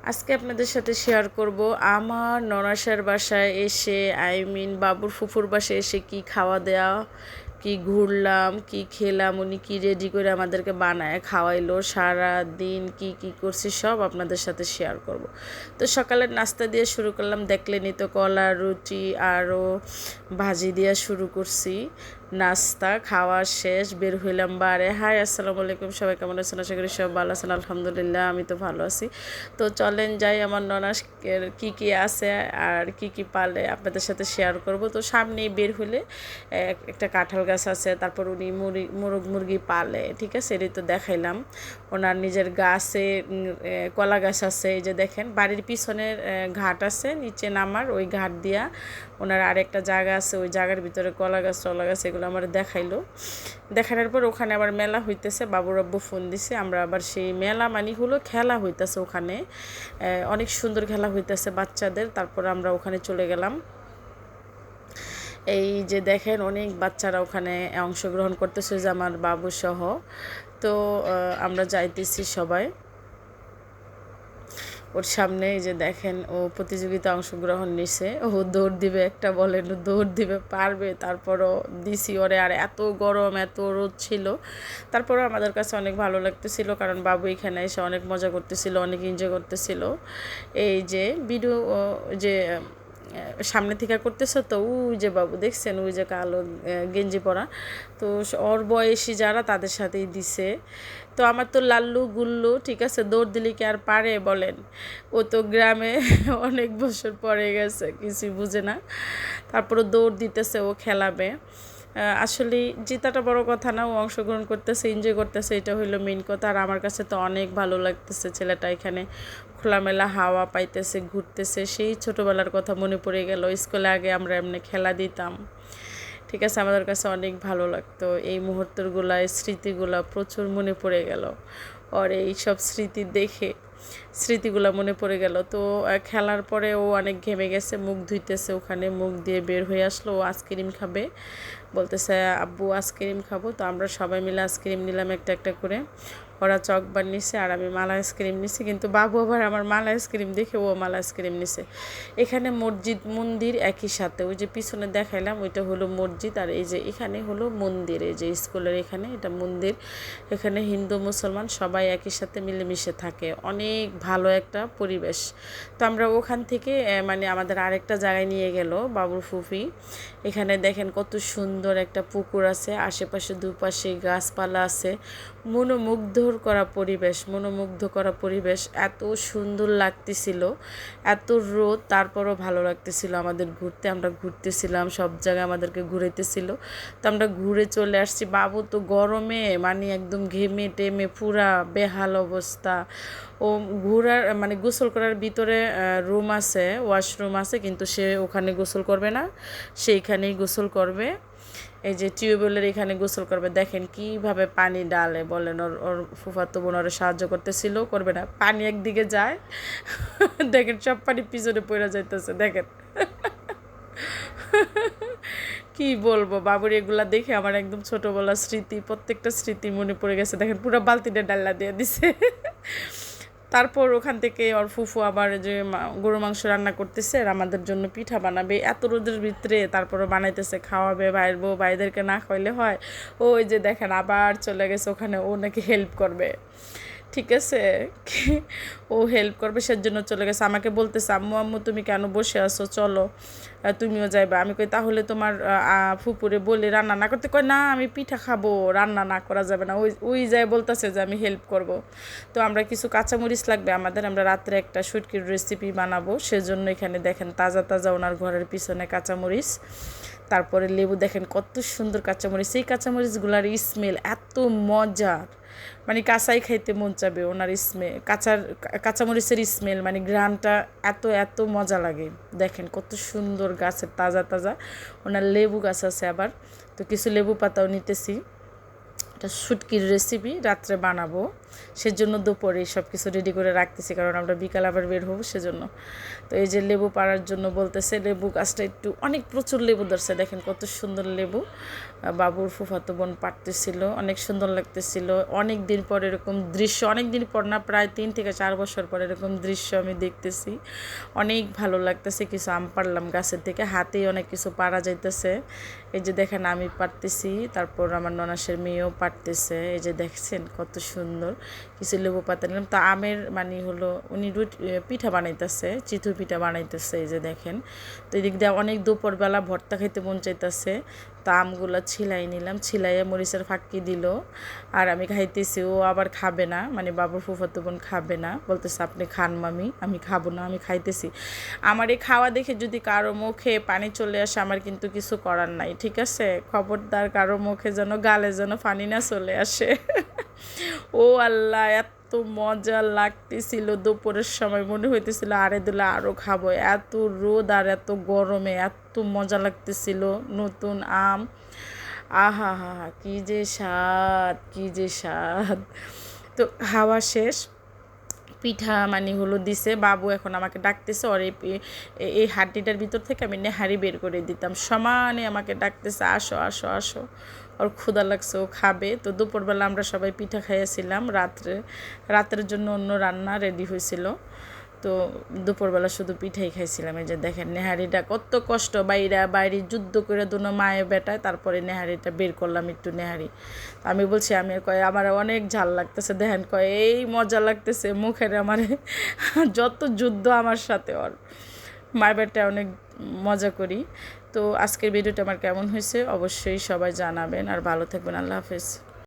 আজকে আপনাদের সাথে শেয়ার করব আমার ননাসের বাসায় এসে বাবুর ফুফুর বাসায় এসে কি খাওয়া দেওয়া, কি ঘুরলাম, কি খেলাম, উনি কি রেডি করে আমাদেরকে বানায় খাওয়াইলো, সারা দিন কি কি করছি সব আপনাদের সাথে শেয়ার করব। তো সকালের নাস্তা দিয়ে শুরু করলাম, দেখলেনই তো, কলা, রুটি আরও ভাজি দিয়ে শুরু করছি। নাস্তা খাওয়া শেষ, বের হইলাম বারে। হাই, আসসালামু আলাইকুম, সবাই কেমন আছেন? আশা করি সব ভালো আছেন। আলহামদুলিল্লাহ, আমি তো ভালো আছি। তো চলেন যাই, আমার ননাসের কী কী আছে আর কি কি পালে আপনাদের সাথে শেয়ার করব। তো সামনেই বের হলে একটা কাঁঠাল গাছ আছে, তারপর উনি মোরগ মুরগি পালে, ঠিক আছে, এটাই তো দেখাইলাম। ওনার নিজের গাছে কলা গাছ আছে, এই যে দেখেন বাড়ির পিছনের ঘাট আছে, নিচে নামার ওই ঘাট দিয়া ওনার আরেকটা জায়গা আছে, ওই জায়গার ভিতরে কলা গাছ টলা গাছ এগুলো আমার দেখাইলো। দেখানোর পর ওখানে আবার মেলা হইতেছে, বাবুর আব্বু ফোন দিছে, আমরা আবার সেই মেলা মানে হলো খেলা হইতেছে ওখানে, অনেক সুন্দর খেলা হইতেছে বাচ্চাদের। তারপর আমরা ওখানে চলে গেলাম। এই যে দেখেন অনেক বাচ্চারা ওখানে অংশগ্রহণ করতেছে, যে আমার বাবু সহ। তো আমরা যাইতেছি সবাই ওর সামনে। এই যে দেখেন ও প্রতিযোগিতা অংশগ্রহণ নিছে, ও দৌড় দিবে, একটা বলেন দৌড় দিবে, পারবে। তারপরও দিছি ওরে, আর এত গরম এত রোদ ছিল, তারপরও আমাদের কাছে অনেক ভালো লাগতেছিল, কারণ বাবু এখানে এসে অনেক মজা করতেছিল, অনেক এনজয় করতেছিল। এই যে ভিডিও যে সামনে থেকে করতেছে, তো ওই যে বাবু দেখছেন, ওই যে কালো গেঞ্জি পরা, তো ওর বয়সী যারা তাদের সাথেই দিছে। তো আমার তো লাল্লু গুল্লু, ঠিক আছে, দৌড় দিলে কি আর পারে বলেন? ও তো গ্রামে অনেক বছর পরে গেছে, কিছুই বুঝে না, তারপরে দৌড় দিতেছে, ও খেলাবে। আসলে জেতাটা বড় কথা না, ও অংশগ্রহণ করতেছে, এনজয় করতেছে, এটা হইলো মেইন কথা। আর আমার কাছে তো অনেক ভালো লাগতেছে, ছেলেটা এখানে খোলামেলা হাওয়া পাইতেছে, ঘুরতেছে। সেই ছোটোবেলার কথা মনে পড়ে গেল, স্কুলে আগে আমরা এমনি খেলা দিতাম, ঠিক আছে, আমাদের কাছে অনেক ভালো লাগতো। এই মুহূর্তগুলা, এই স্মৃতিগুলা প্রচুর মনে পড়ে গেল, আর এই সব স্মৃতি দেখে স্মৃতিগুলো মনে পড়ে গেল। তো খেলার পরে ও অনেক ঘেমে গেছে, মুখ ধুইতেছে, ওখানে মুখ দিয়ে বের হয়ে আসলো। ও আইসক্রিম খাবে, বলতেছে আব্বু আইসক্রিম খাবো। তো আমরা সবাই মিলে আইসক্রিম নিলাম একটা একটা করে। ওরা চকবার নিছে আর আমি মালা আইসক্রিম নিছি, কিন্তু বাবু আবার আমার মালা আইসক্রিম দেখে ও মালা আইসক্রিম নিছে। এখানে মসজিদ মন্দির একই সাথে, ওই যে পিছনে দেখাইলাম ওইটা হলো মসজিদ, আর এই যে এখানে হলো মন্দির, এই যে স্কুলের এখানে এটা মন্দির। এখানে হিন্দু মুসলমান সবাই একই সাথে মিলেমিশে থাকে, অনেক ভালো একটা পরিবেশ। তো আমরা ওখান থেকে মানে আমাদের আরেকটা জায়গায় নিয়ে গেল বাবুর ফুফি। এখানে দেখেন কত সুন্দর একটা পুকুর আছে, আশেপাশে দুপাশে গাছপালা আছে, মনোমুগ্ধ করা পরিবেশ, এত সুন্দর লাগতেছিল, এত রোদ, তারপরও ভালো লাগতেছিল আমাদের ঘুরতে। আমরা ঘুরতেছিলাম, সব জায়গায় আমাদেরকে ঘুরাইতেছিল। তো আমরা ঘুরে চলে আসছি। বাবু তো গরমে মানে একদম ঘেমে টেমে পুরা বেহাল অবস্থা। ও ঘোরার মানে গোসল করার ভিতরে রুম আছে, ওয়াশরুম আছে, কিন্তু সে ওখানে গোসল করবে না, সেইখানেই গোসল করবে। এই যে টিউবওয়েলের এখানে গোসল করবে, দেখেন কিভাবে পানি ডালে বলেন। ওর ওর ফুফাতো বোন ওরা সাহায্য করতেছিল, করবে না, পানি একদিকে যায় দেখেন সব পানি পিছনে পড়ে যাইতেছে, দেখেন কি বলবো। বাবুর এগুলা দেখে আমার একদম ছোটোবেলার স্মৃতি, প্রত্যেকটা স্মৃতি মনে পড়ে গেছে। দেখেন পুরো বালতিটা ডাল্লা দিয়ে দিছে। তারপর ওখান থেকে ওর ফুফু আবার যে গরু মাংস রান্না করতেছে আর আমাদের জন্য পিঠা বানাবে এত রোদের ভিতরে, তারপরও বানাইতেছে, খাওয়াবে বাইর বউ, ভাইদেরকে না খাইলে হয়। ওই যে দেখেন আবার চলে গেছে ওখানে, ও নাকি হেল্প করবে, ঠিক আছে, ও হেল্প করবে সেজন্য চলে গেছে। আমাকে বলতেছে আম্মু আম্মু তুমি কেন বসে আছো, চলো তুমিও যাইবা। আমি কই তাহলে তোমার ফুপুরে বলে রান্না না করতে। কয় না আমি পিঠা খাবো, রান্না না করা যাবে না। ওই ওই যায় বলতেছে যে আমি হেল্প করব। তো আমরা কিছু কাঁচামরিচ লাগবে আমাদের, আমরা রাত্রে একটা শুটকির রেসিপি বানাবো, সেজন্য এখানে দেখেন তাজা তাজা ওনার ঘরের পিছনে কাঁচামরিচ, তারপরে লেবু, দেখেন কত সুন্দর কাঁচামরিচ। এই কাঁচামরিচগুলার স্মেল এত মজার, মানে কাঁচাই খাইতে মন চাবে। ওনার কাঁচামরিচের স্মেল মানে ঘ্রাণটা এত এত মজা লাগে। দেখেন কত সুন্দর গাছের তাজা তাজা, ওনার লেবু গাছ আছে আবার, তো কিছু লেবু পাতাও নিতেছি। এটা শুটকির রেসিপি রাত্রে বানাবো, সেজন্য দুপুরে সব কিছু রেডি করে রাখতেছি, কারণ আমরা বিকাল আবার বের হবো সেজন্য। তো এই যে লেবু পাড়ার জন্য বলতেছে, লেবু গাছটা একটু অনেক প্রচুর লেবু ধরছে, দেখেন কত সুন্দর লেবু। বাবুর ফুফাতো বোন পাড়তেছিল, অনেক সুন্দর লাগতেছিল। অনেক দিন পর এরকম দৃশ্য, অনেক দিন পর না, প্রায় 3 থেকে 4 বছর পর এরকম দৃশ্য আমি দেখতেছি, অনেক ভালো লাগতেছে। কিছু আম পাড়লাম গাছের থেকে, হাতেই অনেক কিছু পাড়া যাইতেছে। এই যে দেখেন আমি পারতেছি, তারপর আমার ননাসের মেয়েও পারতেছে। এই যে দেখছেন কত সুন্দর। কিছু লেবু পাতা নিলাম। তো আমের মানে হলো উনি পিঠা বানাইতেছে, চিতই পিঠা বানাইতেছে। এই যে দেখেন। তো এদিক দিয়ে অনেক দুপুরবেলা ভর্তা খাইতে মন চাইতেছে। তো আমগুলো ছিলাই নিলাম, ছিলাইয়ে মরিচের ফাঁকি দিল, আর আমি খাইতেছি। ও আবার খাবে না, মানে বাবুর ফুফাতো বোন খাবে না, বলতেছে আপনি খান মামি, আমি খাবো না, আমি খাইতেছি। আমার এই খাওয়া দেখে যদি কারো মুখে পানি চলে আসে, আমার কিন্তু কিছু করার নাই, ঠিক আছে? খবরদার কারো মুখে যেন, গালে যেন পানি না চলে আসে। ও আল্লাহ, এত মজা লাগতেছিল দুপুরের সময়, মনে হইতেছিল আরে দিলে আরও খাবো। এত রোদ আর এত গরমে এত মজা লাগতেছিল। নতুন আম, আহা হা হা, কী যে স্বাদ, কী যে স্বাদ। তো খাওয়া শেষ, পিঠা মানে হলো দিছে। বাবু এখন আমাকে ডাকতেছে, ওর এই হাড্ডিটার ভিতর থেকে আমি নেহারি বের করে দিতাম, সমানে আমাকে ডাকতেছে আসো আসো আসো, ওর ক্ষুধা লাগছে, ও খাবে। তো দুপুরবেলা আমরা সবাই পিঠা খাইয়েছিলাম, রাতের জন্য অন্য রান্না রেডি হয়েছিল। তো দুপুরবেলা শুধু পিঠাই খাইছিলাম। এই যে দেখেন নেহারিটা কত কষ্ট, বাইরে যুদ্ধ করে দুনো মায়ে বেটায়, তারপরে নেহারিটা বের করলাম, একটু নেহারি। আমি বলছি, আমি কয় আমার অনেক ঝাল লাগতেছে, দেখেন কয় এই মজা লাগতেছে মুখের আমার। যত যুদ্ধ আমার সাথে ওর, মায়ের বেটায় অনেক মজা করি। তো আজকের ভিডিওটা আমার কেমন হয়েছে অবশ্যই সবাই জানাবেন, আর ভালো থাকবেন। আল্লাহ হাফেজ।